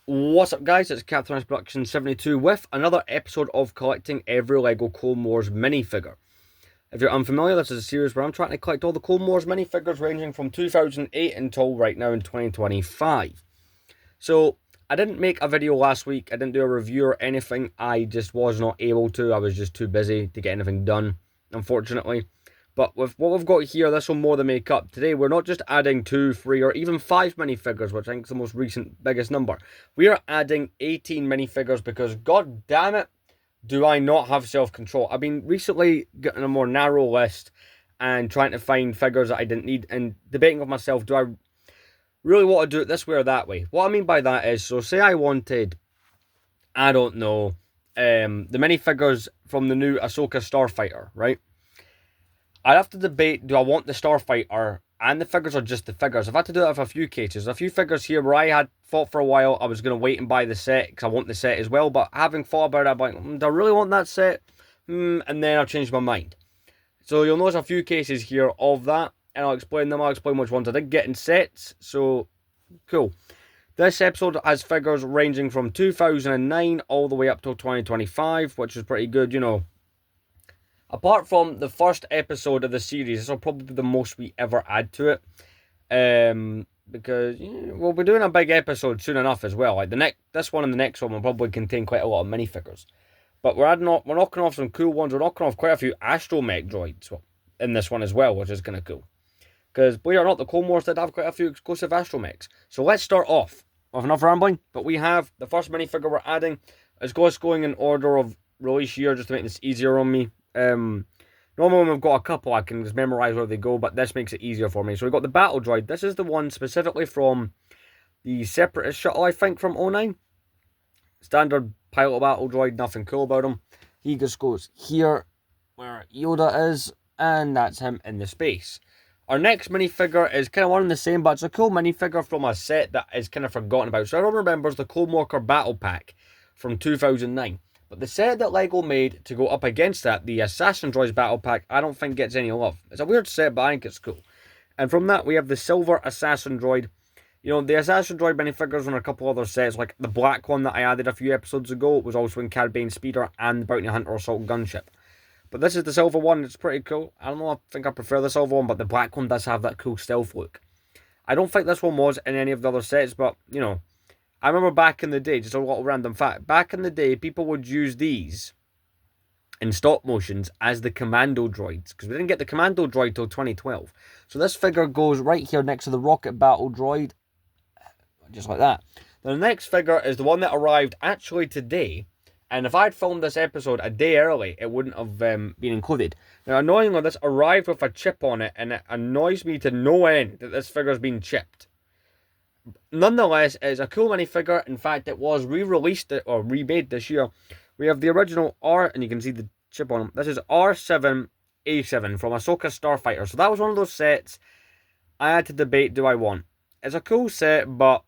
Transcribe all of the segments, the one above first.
What's up, guys? It's Captain Production 72 with another episode of collecting every LEGO Clone Wars minifigure. If you're unfamiliar, this is a series where I'm trying to collect all the Clone Wars minifigures ranging from 2008 until right now in 2025. So, I didn't make a video last week. I didn't do a review or anything. I just was not able to. I was just too busy to get anything done, unfortunately. But with what we've got here, this will more than make up. Today, we're not just adding 2, 3, or even 5 minifigures, which I think is the most recent biggest number. We are adding 18 minifigures because, god damn it, do I not have self-control. I've been recently getting a more narrow list and trying to find figures that I didn't need and debating with myself, do I really want to do it this way or that way? What I mean by that is, so say I wanted, I don't know, the minifigures from the new Ahsoka Starfighter, right? I'd have to debate, do I want the Starfighter and the figures or just the figures? I've had to do that with a few cases. There's a few figures here where I had thought for a while I was going to wait and buy the set because I want the set as well. But having thought about it, I'm like, do I really want that set? And then I'll change my mind. So you'll notice a few cases here of that. And I'll explain them. I'll explain which ones I did get in sets. So, cool. This episode has figures ranging from 2009 all the way up till 2025. Which is pretty good, you know. Apart from the first episode of the series, this will probably be the most we ever add to it. Because we'll be doing a big episode soon enough as well. Like this one and the next one will probably contain quite a lot of minifigures. But we're knocking off some cool ones. We're knocking off quite a few Astromech droids in this one as well, which is kind of cool. Because believe it or not, the Clone Wars did have quite a few exclusive Astromechs. So let's start off with enough rambling. But we have the first minifigure we're adding. It's going in order of release year just to make this easier on me. Normally when we've got a couple I can just memorize where they go, but this makes it easier for me. So we've got the battle droid. This is the one specifically from the Separatist shuttle, I think, from 09. Standard pilot battle droid, nothing cool about him. He just goes here where Yoda is, and that's him in the space. Our next minifigure is kind of one and the same, but it's a cool minifigure from a set that is kind of forgotten about. So everyone remembers the Clone Walker Battle Pack from 2009. But the set that LEGO made to go up against that, the Assassin Droids Battle Pack, I don't think gets any love. It's a weird set, but I think it's cool. And from that, we have the Silver Assassin Droid. You know, the Assassin Droid minifigures on a couple other sets, like the black one that I added a few episodes ago, was also in Cad Bane Speeder and the Bounty Hunter Assault Gunship. But this is the silver one, it's pretty cool. I don't know, I think I prefer the silver one, but the black one does have that cool stealth look. I don't think this one was in any of the other sets, but, you know, I remember back in the day, just a little random fact, back in the day, people would use these in stop motions as the commando droids, because we didn't get the commando droid till 2012. So this figure goes right here next to the rocket battle droid, just like that. The next figure is the one that arrived actually today, and if I'd filmed this episode a day early, it wouldn't have been included. Now, annoyingly, this arrived with a chip on it, and it annoys me to no end that this figure's been chipped. Nonetheless, it's a cool minifigure. In fact, it was re-released or remade this year. We have the original R, and you can see the chip on him. This is R7A7 from Ahsoka Starfighter. So that was one of those sets I had to debate, do I want? It's a cool set, but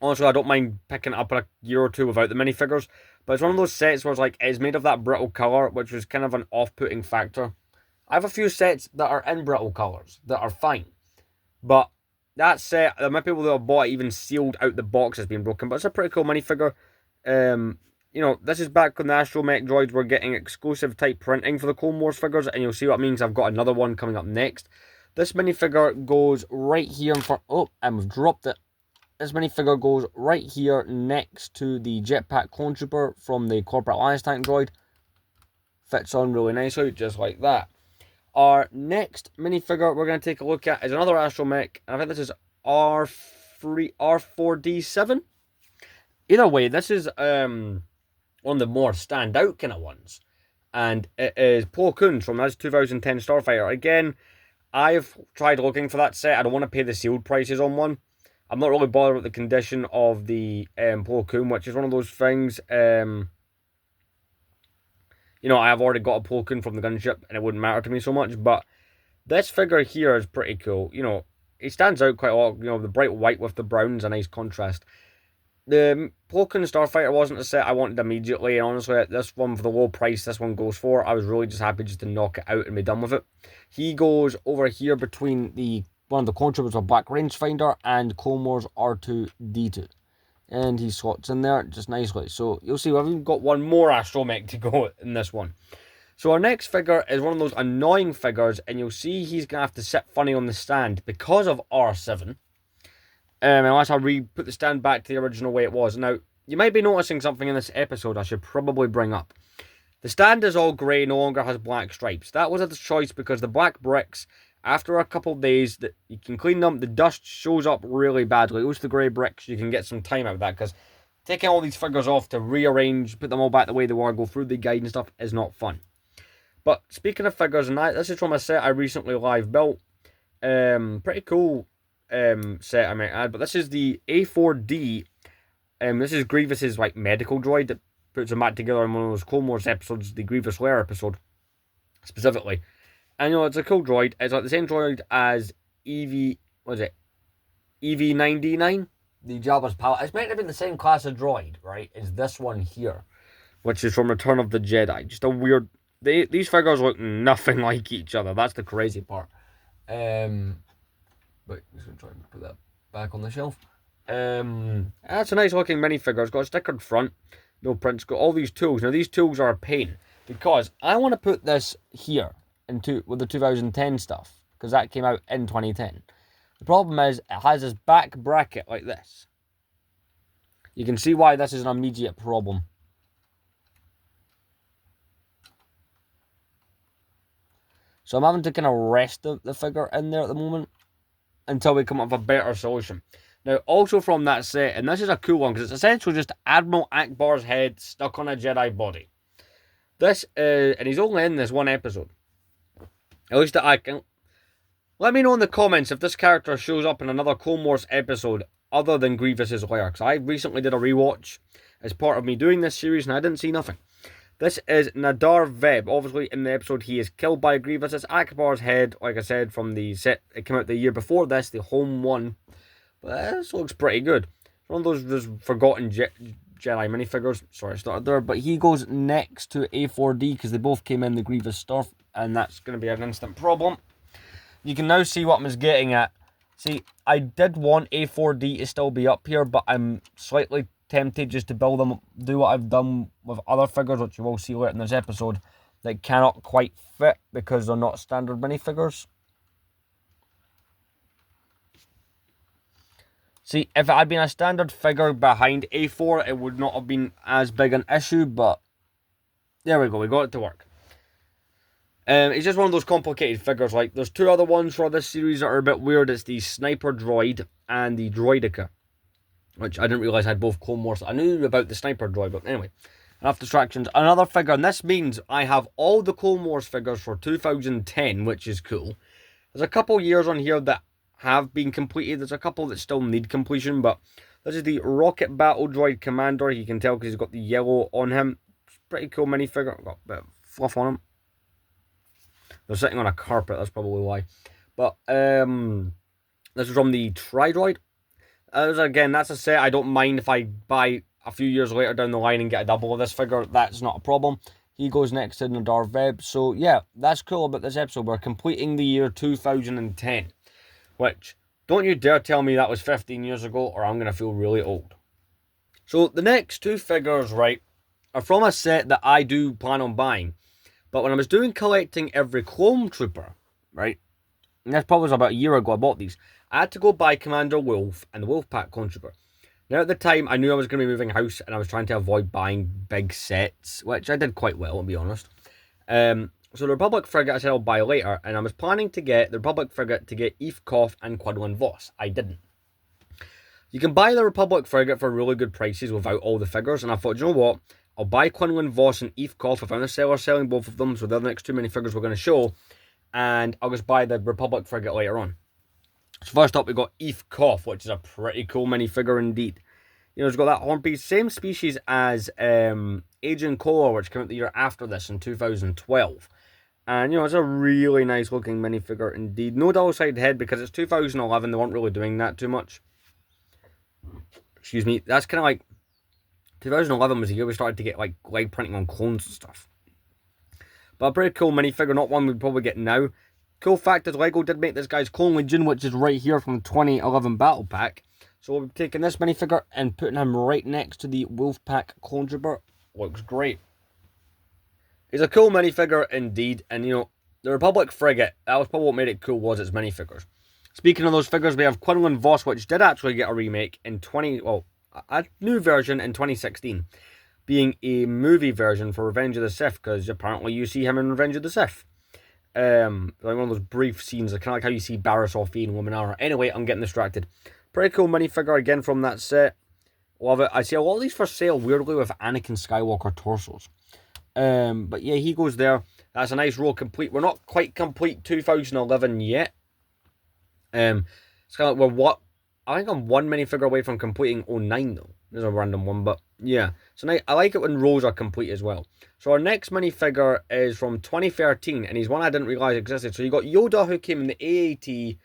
honestly, I don't mind picking it up in a year or two without the minifigures. But it's one of those sets where it's like, it's made of that brittle colour, which was kind of an off-putting factor. I have a few sets that are in brittle colours that are fine. But that set, there might be people that have bought it even sealed out the box has been broken, but it's a pretty cool minifigure. You know, this is back when the Astromech droids were getting exclusive type printing for the Clone Wars figures, and you'll see what it means. I've got another one coming up next. This minifigure goes right here in front. Oh, and we've dropped it. This minifigure goes right here next to the Jetpack Clone Trooper from the Corporate Alliance Tank droid. Fits on really nicely, just like that. Our next minifigure we're going to take a look at is another Astromech, and I think this is R4D7. Either way, this is one of the more standout kind of ones, and it is Plo Koon from this 2010 Starfighter. Again, I've tried looking for that set. I don't want to pay the sealed prices on one. I'm not really bothered with the condition of the Plo Koon, which is one of those things. You know, I have already got a Plo Koon from the gunship, and it wouldn't matter to me so much, but this figure here is pretty cool. You know, he stands out quite a lot. You know, the bright white with the brown's a nice contrast. The Plo Koon Starfighter wasn't a set I wanted immediately, and honestly, this one, for the low price this one goes for, I was really just happy just to knock it out and be done with it. He goes over here between one of the clone troopers with Black Rangefinder and Clone Wars R2-D2. And he slots in there just nicely. So you'll see we've even got one more Astromech to go in this one. So our next figure is one of those annoying figures, and you'll see he's going to have to sit funny on the stand because of R7. Unless I put the stand back to the original way it was. Now, you might be noticing something in this episode I should probably bring up. The stand is all grey, no longer has black stripes. That was a choice because the black bricks, after a couple of days, that you can clean them, the dust shows up really badly. At least the grey bricks, you can get some time out of that, because taking all these figures off to rearrange, put them all back the way they were, go through the guide and stuff is not fun. But speaking of figures, and this is from a set I recently live built. Pretty cool set I might add. But this is the A4D. This is Grievous's like medical droid that puts him back together in one of those Clonewars episodes, the Grievous Lair episode specifically. And you know, it's a cool droid. It's like the same droid as EV9D9, the Jabba's palette. It's meant to have been the same class of droid, right? As this one here, which is from Return of the Jedi. Just a weird. These figures look nothing like each other. That's the crazy part. But I'm just gonna try and put that back on the shelf. That's a nice looking minifigure. It's got a stickered front, no prints. Got all these tools. Now these tools are a pain because I want to put this here with the 2010 stuff because that came out in 2010. The problem is it has this back bracket like this. You can see why this is an immediate problem. So I'm having to kind of rest the figure in there at the moment until we come up with a better solution. Now, also from that set, and this is a cool one because it's essentially just Admiral Akbar's head stuck on a Jedi body. This is, and he's only in this one episode. At least that I can. Let me know in the comments if this character shows up in another Clone Wars episode other than Grievous's Lair. Because I recently did a rewatch as part of me doing this series and I didn't see nothing. This is Nadar Veb. Obviously, in the episode, he is killed by Grievous. It's Akbar's head, like I said, from the set. It came out the year before this, the home one. But this looks pretty good. It's one of those forgotten Jedi minifigures. Sorry, I started there. But he goes next to A4D because they both came in the Grievous stuff. And that's going to be an instant problem. You can now see what I'm getting at. See, I did want A4D to still be up here, but I'm slightly tempted just to build them, do what I've done with other figures, which you will see later in this episode, that cannot quite fit because they're not standard minifigures. See, if it had been a standard figure behind A4, it would not have been as big an issue, but there we go, we got it to work. It's just one of those complicated figures. Like, there's two other ones for this series that are a bit weird. It's the Sniper Droid and the Droidica, which I didn't realise had both Clone Wars. I knew about the Sniper Droid, but anyway, enough distractions. Another figure, and this means I have all the Clone Wars figures for 2010, which is cool. There's a couple years on here that have been completed. There's a couple that still need completion, but this is the Rocket Battle Droid Commander. You can tell because he's got the yellow on him. It's a pretty cool minifigure. Got a bit of fluff on him. They're sitting on a carpet, that's probably why. But this is from the Tri-Droid. Again, that's a set I don't mind if I buy a few years later down the line and get a double of this figure. That's not a problem. He goes next to Nadar Veb. So yeah, that's cool about this episode. We're completing the year 2010. Which, don't you dare tell me that was 15 years ago or I'm going to feel really old. So the next two figures, right, are from a set that I do plan on buying. But when I was doing collecting every Clone Trooper, right, and that's probably about a year ago I bought these, I had to go buy Commander Wolf and the Wolfpack Clone Trooper. Now at the time, I knew I was going to be moving house and I was trying to avoid buying big sets, which I did quite well, to be honest. So the Republic Frigate I said I'll buy later, and I was planning to get the Republic Frigate to get Eve Koff and Quinlan Voss. I didn't. You can buy the Republic Frigate for really good prices without all the figures, and I thought, you know what? I'll buy Quinlan Voss and Eve Koff. I found a seller selling both of them, so they're the next two minifigures we're going to show. And I'll just buy the Republic Frigate later on. So first up, we got Eve Koff, which is a pretty cool minifigure indeed. You know, it's got that horn piece, same species as Agent Kohler, which came out the year after this in 2012. And, you know, it's a really nice looking minifigure indeed. No double-sided head because it's 2011. They weren't really doing that too much. Excuse me. That's kind of like 2011 was the year we started to get like leg printing on clones and stuff. But a pretty cool minifigure, not one we'd probably get now. Cool fact is Lego did make this guy's Clone Legion, which is right here from the 2011 Battle Pack. So we'll be taking this minifigure and putting him right next to the Wolfpack Clone Trooper. Looks great. He's a cool minifigure indeed, and you know, the Republic Frigate, that was probably what made it cool, was its minifigures. Speaking of those figures, we have Quinlan Vos, which did actually get a remake in a new version in 2016, being a movie version for Revenge of the Sith, because apparently you see him in Revenge of the Sith. Like one of those brief scenes, kind of like how you see Barriss Offee in Woman Armor. Anyway, I'm getting distracted. Pretty cool minifigure again from that set. Love it. I see a lot of these for sale, weirdly, with Anakin Skywalker torsos. But yeah, he goes there. That's a nice row complete. We're not quite complete 2011 yet. It's kind of like I think I'm one minifigure away from completing 09 though. There's a random one, but yeah. So I like it when rows are complete as well. So our next minifigure is from 2013, and he's one I didn't realise existed. So you got Yoda, who came in the AAT,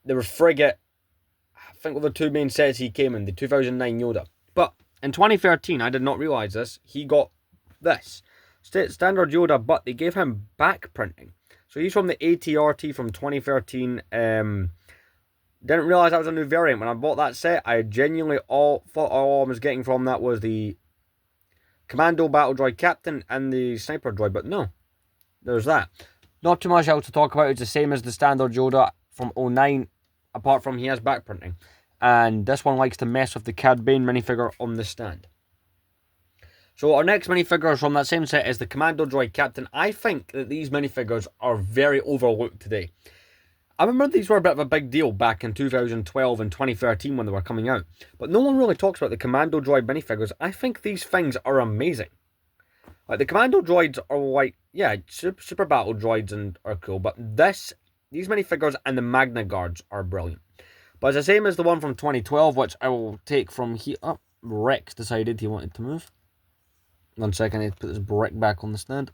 the Frigate. I think were the two main sets he came in, the 2009 Yoda. But in 2013, I did not realise this, he got this. Standard Yoda, but they gave him back printing. So he's from the ATRT from 2013. Didn't realise that was a new variant. When I bought that set, I genuinely thought all I was getting from that was the Commando Battle Droid Captain and the Sniper Droid, but no. There's that. Not too much else to talk about. It's the same as the standard Yoda from 09, apart from he has back printing. And this one likes to mess with the Cad Bane minifigure on the stand. So our next minifigure from that same set is the Commando Droid Captain. I think that these minifigures are very overlooked today. I remember these were a bit of a big deal back in 2012 and 2013 when they were coming out. But no one really talks about the Commando Droid minifigures. I think these things are amazing. Like, the Commando Droids are like, yeah, super battle droids and are cool. But these minifigures and the Magna Guards are brilliant. But it's the same as the one from 2012, which I will take from here. Oh, Rex decided he wanted to move. 1 second, I need to put this brick back on the stand.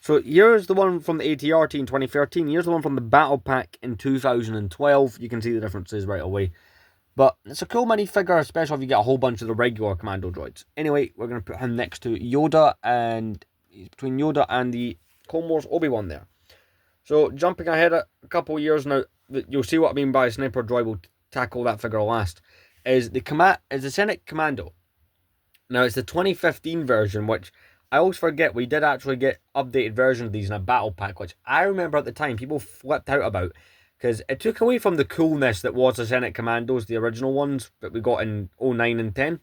So here's the one from the ATRT in 2013. Here's the one from the Battle Pack in 2012. You can see the differences right away. But it's a cool minifigure, especially if you get a whole bunch of the regular Commando droids. Anyway, we're going to put him next to Yoda, and he's between Yoda and the Clone Wars Obi-Wan there. So jumping ahead a couple years now, you'll see what I mean by Sniper Droid. We'll tackle that figure last. Is the Senate Commando. Now it's the 2015 version, which I always forget we did actually get updated versions of these in a battle pack, which I remember at the time people flipped out about, because it took away from the coolness that was the Senate Commandos, the original ones that we got in 09 and 10.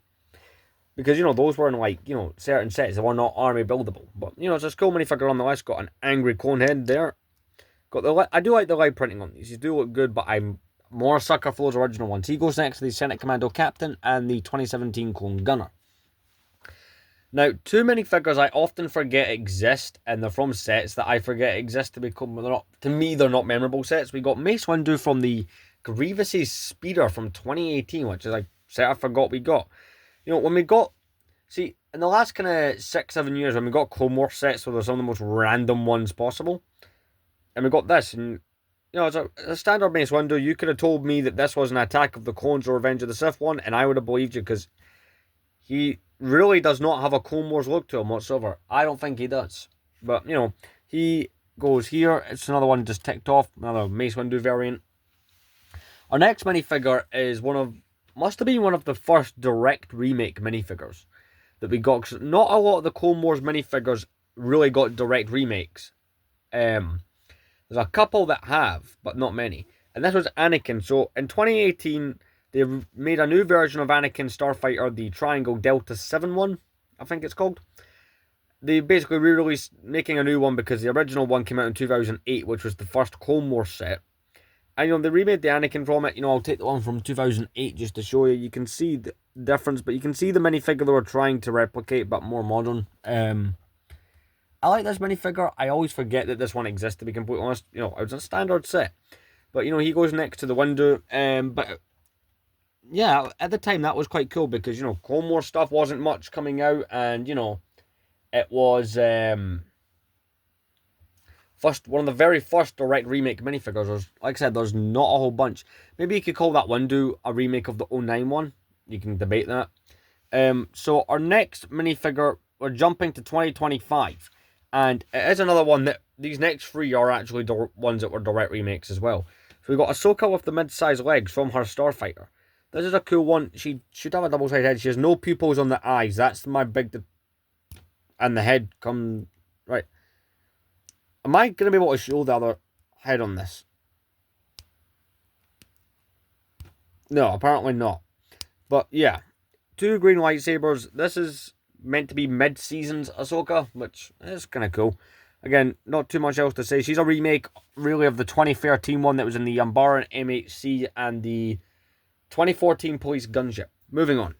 Because, you know, those were in, like, you know, certain sets that were not army buildable. But, you know, it's a cool minifigure on the list. Got an angry clone head there. I do like the light printing on these. These do look good, but I'm more a sucker for those original ones. He goes next to the Senate Commando Captain and the 2017 Clone Gunner. Now, two minifigures I often forget exist, and they're from sets that I forget exist to me, they're not memorable sets. We got Mace Windu from the Grievous's Speeder from 2018, which is a set I forgot we got. You know, when we got, see, in the last kind of 6-7 years, when we got Clone Wars sets where there's some of the most random ones possible, and we got this, and, you know, it's a standard Mace Windu. You could have told me that this was an Attack of the Clones or Revenge of the Sith one, and I would have believed you, because he really does not have a Clone Wars look to him whatsoever. I don't think he does. But, you know, he goes here. It's another one just ticked off. Another Mace Windu variant. Our next minifigure is must have been one of the first direct remake minifigures that we got. Cause not a lot of the Clone Wars minifigures really got direct remakes. There's a couple that have, but not many. And this was Anakin. So in 2018... they made a new version of Anakin Starfighter, the Triangle Delta 7 one, I think it's called. They basically re-released, making a new one because the original one came out in 2008, which was the first Clone Wars set. And, you know, they remade the Anakin from it. You know, I'll take the one from 2008 just to show you. You can see the difference, but you can see the minifigure they were trying to replicate, but more modern. I like this minifigure. I always forget that this one exists, to be completely honest. You know, it was a standard set. But, you know, he goes next to the window. But yeah, at the time that was quite cool because, you know, Clone Wars stuff wasn't much coming out, and, you know, it was one of the very first direct remake minifigures. Like I said, there's not a whole bunch. Maybe you could call that window a remake of the 09 one. You can debate that. So our next minifigure, we're jumping to 2025, and it is another one that these next three are actually ones that were direct remakes as well. So we got Ahsoka with the mid-sized legs from her starfighter. This is a cool one. She should have a double-sided head. She has no pupils on the eyes. That's my big... And the head come... Right. Am I going to be able to show the other head on this? No, apparently not. But yeah, 2 green lightsabers. This is meant to be mid-seasons Ahsoka, which is kind of cool. Again, not too much else to say. She's a remake, really, of the 2013 one that was in the Umbaran M8C and the 2014 Police Gunship. Moving on.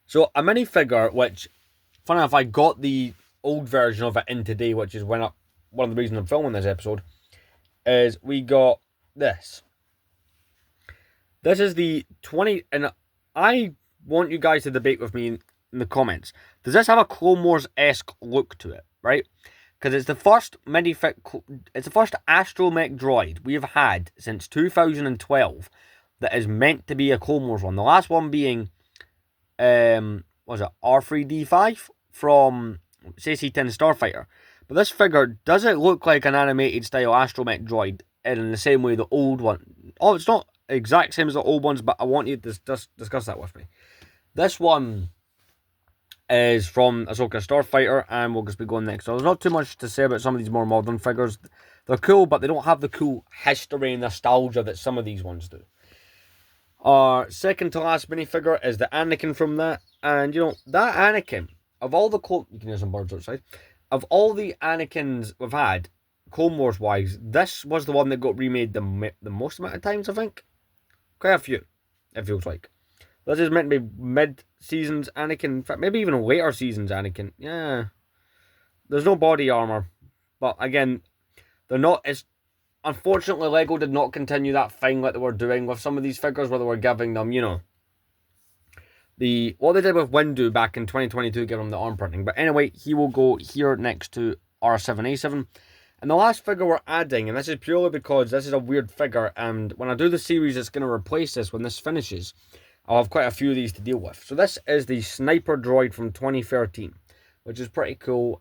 So, a minifigure, which, funny enough, I got the old version of it in today, which is one of the reasons I'm filming this episode, is we got this. This is the 20... And I want you guys to debate with me in the comments. Does this have a Clone Wars-esque look to it, right? Because it's the first it's the first Astromech droid we have had since 2012 that is meant to be a Clone Wars one. The last one being, was it R3D5 from CC-10 Starfighter. But this figure doesn't look like an animated style Astromech droid in the same way the old one. Oh, it's not exact same as the old ones, but I want you to discuss that with me. This one is from Ahsoka Starfighter, and we'll just be going next. So there's not too much to say about some of these more modern figures. They're cool, but they don't have the cool history and nostalgia that some of these ones do. Our second to last minifigure is the Anakin from that. And, you know, that Anakin, of all the... You can hear some birds outside. Of all the Anakins we've had, Clone Wars wise, this was the one that got remade the most amount of times, I think. Quite a few, it feels like. This is meant to be mid-seasons Anakin. In fact, maybe even later seasons Anakin. Yeah. There's no body armor. But again, they're not... Unfortunately, LEGO did not continue that thing like they were doing with some of these figures where they were giving them, you know, what they did with Windu back in 2022, giving them the arm printing. But anyway, he will go here next to R7A7. And the last figure we're adding, and this is purely because this is a weird figure, and when I do the series that's going to replace this when this finishes, I'll have quite a few of these to deal with. So this is the Sniper Droid from 2013, which is pretty cool.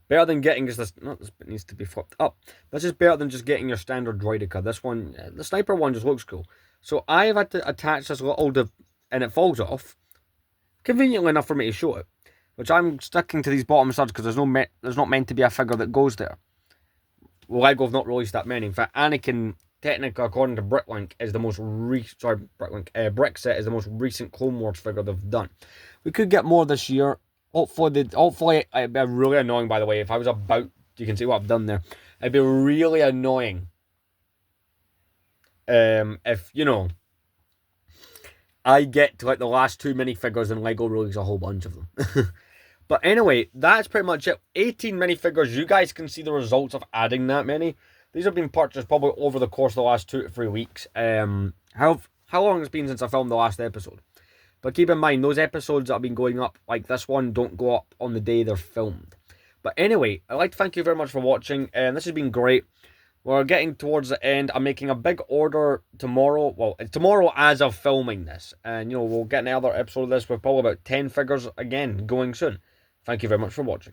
Better than getting just this... No, this bit needs to be flipped up. This is better than just getting your standard droidica. This one, the Sniper one just looks cool. So I've had to attach this little... And it falls off. Conveniently enough for me to show it. Which I'm sticking to these bottom studs because there's not meant to be a figure that goes there. Well, LEGO have not released that many. In fact, Anakin, technically, according to Bricklink, is the most Brickset is the most recent Clone Wars figure they've done. We could get more this year. Hopefully, it'd be really annoying, by the way, if I was about... You can see what I've done there. It'd be really annoying. If, you know... I get to like the last 2 minifigures and LEGO release a whole bunch of them. But anyway, that's pretty much it. 18 minifigures. You guys can see the results of adding that many. These have been purchased probably over the course of the last 2 to 3 weeks. How long it's been since I filmed the last episode. But keep in mind, those episodes that have been going up, like this one, don't go up on the day they're filmed. But anyway, I'd like to thank you very much for watching. This has been great. We're getting towards the end. I'm making a big order tomorrow. Well, it's tomorrow as of filming this. And, you know, we'll get another episode of this with probably about 10 figures again going soon. Thank you very much for watching.